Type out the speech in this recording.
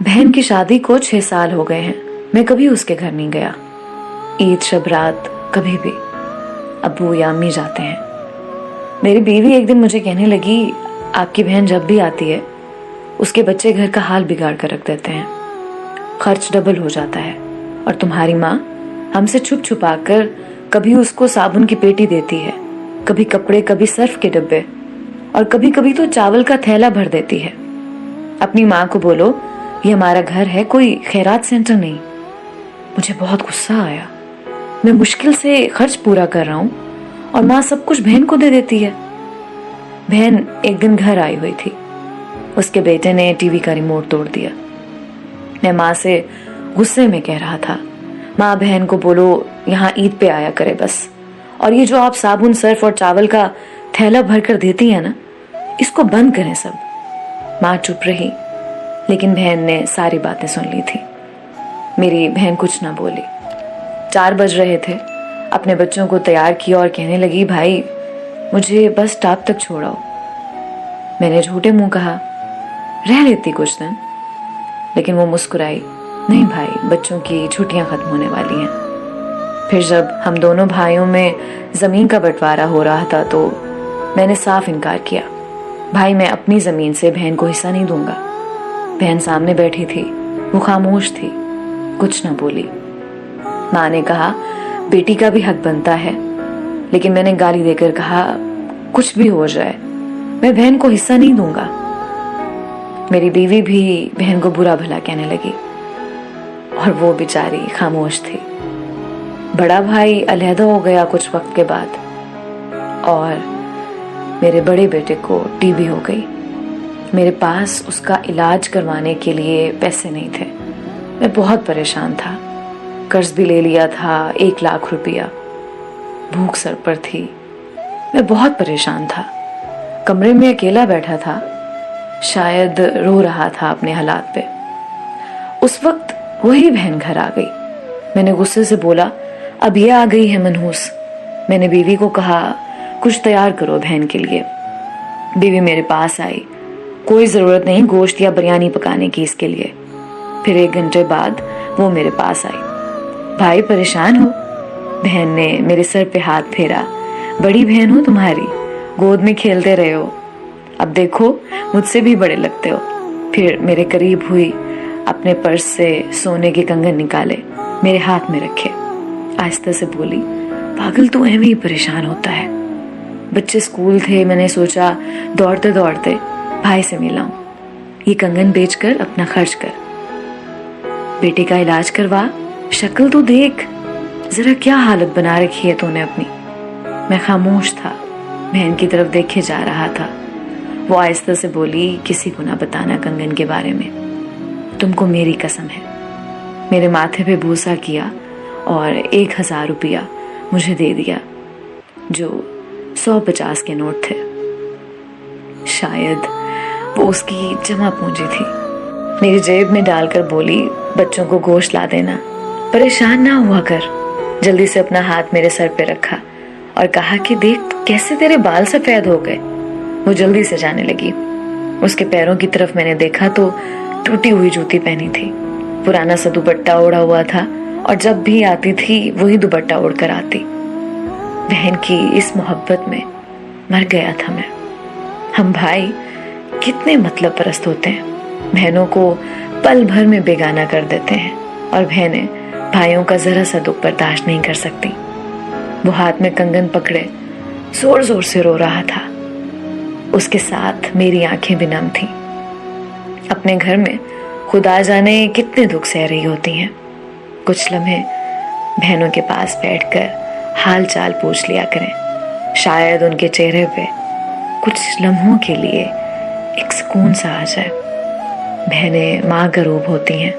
बहन की शादी को 6 साल हो गए हैं। मैं कभी उसके घर नहीं गया। ईद शब रात कभी भी अब्बू या अम्मी जाते हैं। मेरी बीवी एक दिन मुझे कहने लगी, आपकी बहन जब भी आती है उसके बच्चे घर का हाल बिगाड़ कर रख देते हैं, खर्च डबल हो जाता है। और तुम्हारी माँ हमसे छुप छुपा कर कभी उसको साबुन की पेटी देती है, कभी कपड़े, कभी सर्फ के डब्बे, और कभी कभी तो चावल का थैला भर देती है। अपनी माँ को बोलो ये हमारा घर है, कोई खैरात सेंटर नहीं। मुझे बहुत गुस्सा आया। मैं मुश्किल से खर्च पूरा कर रहा हूँ और माँ सब कुछ बहन को दे देती है। बहन एक दिन घर आई हुई थी। उसके बेटे ने टीवी का रिमोट तोड़ दिया। मैं माँ से गुस्से में कह रहा था, माँ बहन को बोलो यहाँ ईद पे आया करे बस, और ये जो आप साबुन, सर्फ और चावल का थैला भर कर देती है ना, इसको बंद करें सब। माँ चुप रही, लेकिन बहन ने सारी बातें सुन ली थी। मेरी बहन कुछ ना बोली। 4 बज रहे थे। अपने बच्चों को तैयार किया और कहने लगी, भाई मुझे बस स्टॉप तक छोड़ाओ। मैंने झूठे मुंह कहा, रह लेती कुछ दिन, लेकिन वो मुस्कुराई, नहीं भाई, बच्चों की छुट्टियां खत्म होने वाली हैं। फिर जब हम दोनों भाइयों में जमीन का बंटवारा हो रहा था तो मैंने साफ इनकार किया, भाई मैं अपनी जमीन से बहन को हिस्सा नहीं दूंगा। बहन सामने बैठी थी, वो खामोश थी, कुछ ना बोली। माँ ने कहा, बेटी का भी हक बनता है, लेकिन मैंने गाली देकर कहा, कुछ भी हो जाए मैं बहन को हिस्सा नहीं दूंगा। मेरी बीवी भी बहन को बुरा भला कहने लगी और वो बेचारी खामोश थी। बड़ा भाई अलहदा हो गया कुछ वक्त के बाद और मेरे बड़े बेटे को टीबी हो गई। मेरे पास उसका इलाज करवाने के लिए पैसे नहीं थे। मैं बहुत परेशान था। कर्ज भी ले लिया था, 1 लाख रुपया। भूख सर पर थी। मैं बहुत परेशान था। कमरे में अकेला बैठा था, शायद रो रहा था अपने हालात पे। उस वक्त वही बहन घर आ गई। मैंने गुस्से से बोला, अब ये आ गई है मनहूस। मैंने बीवी को कहा, कुछ तैयार करो बहन के लिए। बीवी मेरे पास आई, कोई जरूरत नहीं गोश्त या बिरयानी पकाने की इसके लिए। फिर 1 घंटे बाद वो मेरे पास आई। भाई परेशान हो? बहन ने मेरे सर पे हाथ फेरा, बड़ी बहन हो तुम्हारी, गोद में खेलते रहे हो, अब देखो मुझसे भी बड़े लगते हो। फिर मेरे करीब हुई, अपने पर्स से सोने के कंगन निकाले, मेरे हाथ में रखे, आहिस्ता से बोली, पागल तू ऐਵੇਂ ही परेशान होता है। बच्चे स्कूल थे, मैंने सोचा दौड़ते दौड़ते भाई से मिलाऊं, ये कंगन बेचकर अपना खर्च कर, बेटे का इलाज करवा, शक्ल तो देख, जरा क्या हालत बना रखी है तूने अपनी। मैं खामोश था, बहन की तरफ देखे जा रहा था। वो आहिस्ता से बोली, किसी को ना बताना कंगन के बारे में, तुमको मेरी कसम है। मेरे माथे पे बूसा किया और 1000 रुपया मुझे दे दिया, जो 150 के नोट थे। शायद वो उसकी जमा पूंजी थी। मेरी जेब में डालकर बोली, बच्चों को गोश्त ला देना, परेशान ना हुआ कर। जल्दी से अपना हाथ मेरे सर पे रखा और कहा कि देख कैसे तेरे बाल सफेद हो गए। वो जल्दी से जाने लगी। उसके पैरों की तरफ मैंने देखा तो टूटी हुई जूती पहनी थी, पुराना सा दुपट्टा ओढ़ा हुआ था और जब भी आती थी वही दुपट्टा ओढ़ कर आती। बहन की इस मोहब्बत में मर गया था मैं। हम भाई कितने मतलब परस्त होते हैं, बहनों को पल भर में बेगाना कर देते हैं और बहनें भाइयों का जरा सा दुख बर्दाश्त नहीं कर सकती। वो हाथ में कंगन पकड़े जोर जोर से रो रहा था। उसके साथ मेरी आंखें भी नम थीं। अपने घर में खुदा जाने कितने दुख सह रही होती हैं। कुछ लम्हे बहनों के पास बैठकर हाल चाल पूछ लिया करें, शायद उनके चेहरे पे कुछ लम्हों के लिए एक सुकून सा आ जाए। बहनें माँ का रूप होती हैं,